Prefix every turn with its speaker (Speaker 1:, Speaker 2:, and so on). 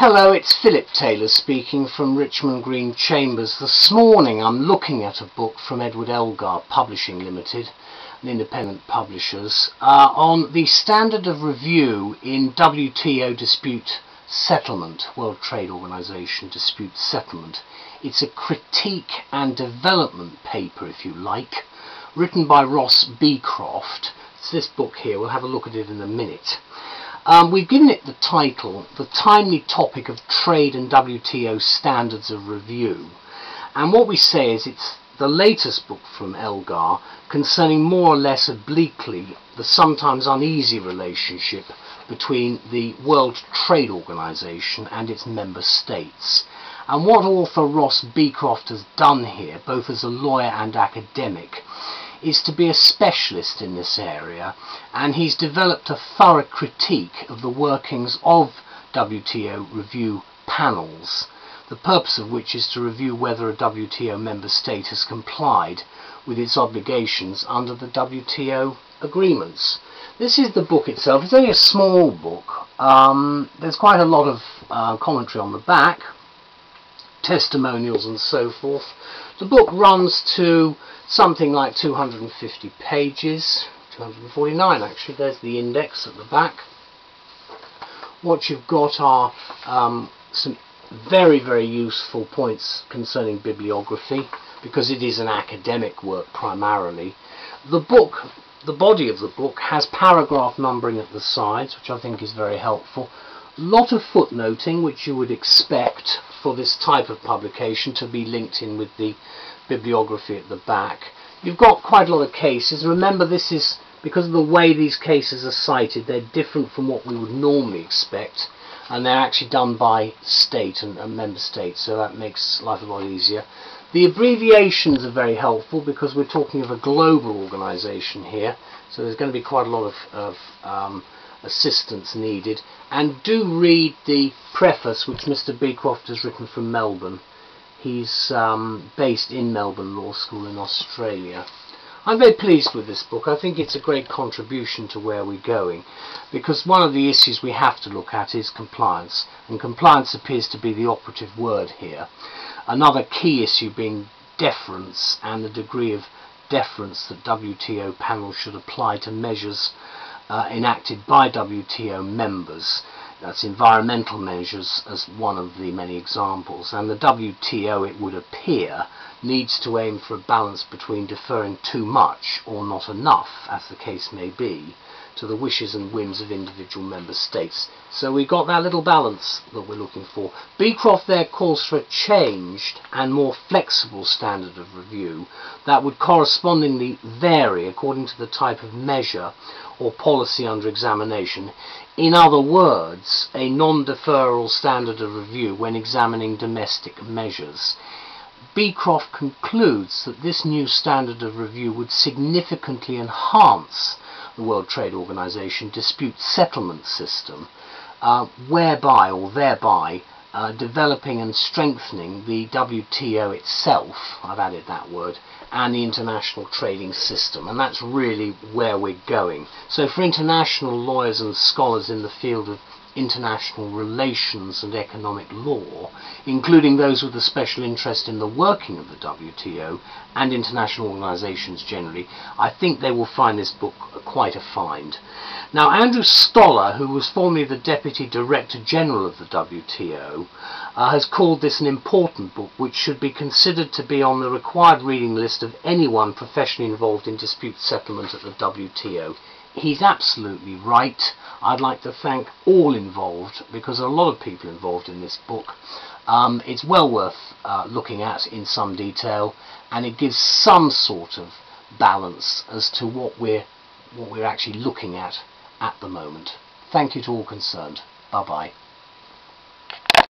Speaker 1: Hello, it's Philip Taylor speaking from Richmond Green Chambers. This morning I'm looking at a book from Edward Elgar Publishing Limited, an independent publishers, on the standard of review in WTO dispute settlement, World Trade Organization dispute settlement. It's a critique and development paper, if you like, written by Ross Becroft. It's this book here. We'll have a look at it in a minute. We've given it the title, The Timely Topic of Trade and WTO Standards of Review. And what we say is it's the latest book from Elgar concerning more or less obliquely the sometimes uneasy relationship between the World Trade Organization and its member states. And what author Ross Becroft has done here, both as a lawyer and academic, is to be a specialist in this area, and he's developed a thorough critique of the workings of WTO review panels, the purpose of which is to review whether a WTO member state has complied with its obligations under the WTO agreements. This is the book itself. It's only a small book. There's quite a lot of commentary on the back, testimonials and so forth. The book runs to something like 250 pages, 249 actually. There's the index at the back. What you've got are some very useful points concerning bibliography, because it is an academic work primarily. The book, the body of the book, has paragraph numbering at the sides, which I think is very helpful. A lot of footnoting, which you would expect for this type of publication to be linked in with the bibliography at the back. You've got quite a lot of cases. Remember, this is, because of the way these cases are cited, they're different from what we would normally expect, and they're actually done by state and member states, so that makes life a lot easier. The abbreviations are very helpful because we're talking of a global organisation here, so there's going to be quite a lot of assistance needed. And do read the preface which Mr. Becroft has written from Melbourne. He's based in Melbourne Law School in Australia. I'm very pleased with this book. I think it's a great contribution to where we're going, because one of the issues we have to look at is compliance, and compliance appears to be the operative word here. Another key issue being deference, and the degree of deference that WTO panels should apply to measures enacted by WTO members. That's environmental measures as one of the many examples, and the WTO, it would appear, needs to aim for a balance between deferring too much or not enough, as the case may be, to the wishes and whims of individual member states. So we've got that little balance that we're looking for. Becroft there calls for a changed and more flexible standard of review that would correspondingly vary according to the type of measure or policy under examination. In other words, a non-deferral standard of review when examining domestic measures. Becroft concludes that this new standard of review would significantly enhance the World Trade Organization dispute settlement system, thereby developing and strengthening the WTO itself, I've added that word, and the international trading system. And that's really where we're going. So for international lawyers and scholars in the field of international relations and economic law, including those with a special interest in the working of the WTO and international organizations generally, I think they will find this book quite a find. Now, Andrew Stoller, who was formerly the Deputy Director General of the WTO, has called this an important book which should be considered to be on the required reading list of anyone professionally involved in dispute settlement at the WTO. He's absolutely right. I'd like to thank all involved, because there are a lot of people involved in this book. It's well worth looking at in some detail, and it gives some sort of balance as to what we're actually looking at the moment. Thank you to all concerned. Bye bye.